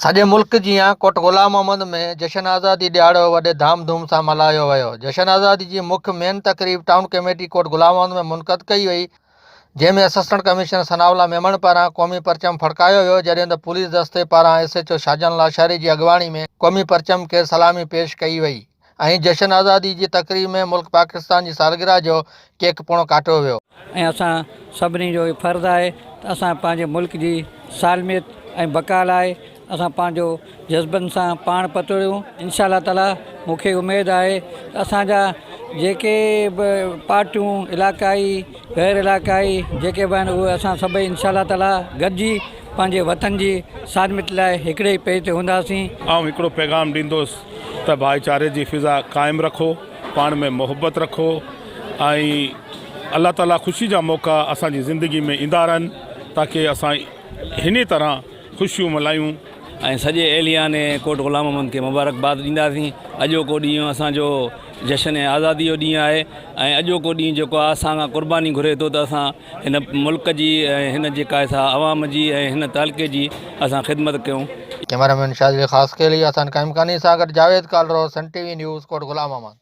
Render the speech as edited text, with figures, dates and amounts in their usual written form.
सॼे मुल्क जीअं कोट ग़ुलाम मोहम्मद में जशन आज़ादी ॾियारो वॾे धामधूम सां मल्हायो वियो। जशन आज़ादी जी मुख्य मेन तक़रीब टाउन कमेटी कोट ग़ुलाम मोहम्मद में मुनक़द कई वई, जंहिंमें असिस्टेंट कमिश्नर सनाउल्लाह मेमण पारां क़ौमी परचम फड़कायो वियो, जॾहिं त पुलिस दस्ते पारां SHO शाहजहान लाशारी जी अॻवानी में क़ौमी परचम खे सलामी पेश कई वई ऐं जशन आज़ादी जी तक़रीब में मुल्क पाकिस्तान जी सालगिरह जो केक पिणु काटियो वियो। ऐं असां सभिनी जो फ़र्ज़ु आहे त असां पंहिंजे मुल्क जी सालमियत ऐं बका लाइ असां पंहिंजो जज़्बनि सां पाण पतोड़ियूं। इंशा अल्लाह ताला मूंखे उमेदु आहे त असांजा जेके बि पार्टियूं इलाक़ाई गैर इलाक़ाई जेके बि आहिनि उहे असां सभई इंशा अल्लाह ताला गॾिजी पंहिंजे वतन जी सालमियत लाइ हिकिड़े ई पेज ते हूंदासीं। हिकिड़ो पैगाम ॾींदुसि त भाईचारे जी फिज़ा क़ाइमु रखो, पाण में मोहबत रखो ऐं अल्लाह ताला ख़ुशी जा मौक़ा असांजी ज़िंदगी में ईंदा रहनि ताकी असां हिन तरह ख़ुशियूं मल्हायूं ऐं सॼे एलियाने कोट ग़ुलाम मोहम्मद खे मुबारकबाद ॾींदासीं। अॼोको ॾींहुं असांजो जशन आज़ादी जो ॾींहुं आहे ऐं अॼोको ॾींहुं जेको आहे असां खां क़ुर्बानी घुरे थो त असां हिन मुल्क जी ऐं हिन जेका आहे आवाम जी ऐं हिन तहलके जी असां ख़िदमत कयूं। कैमरामैन शादिल ख़ास के लिए हसन काइमकानी सां गॾु जावेद कालरो, सन TV न्यूज़ कोट ग़ुलाम मोहम्मद।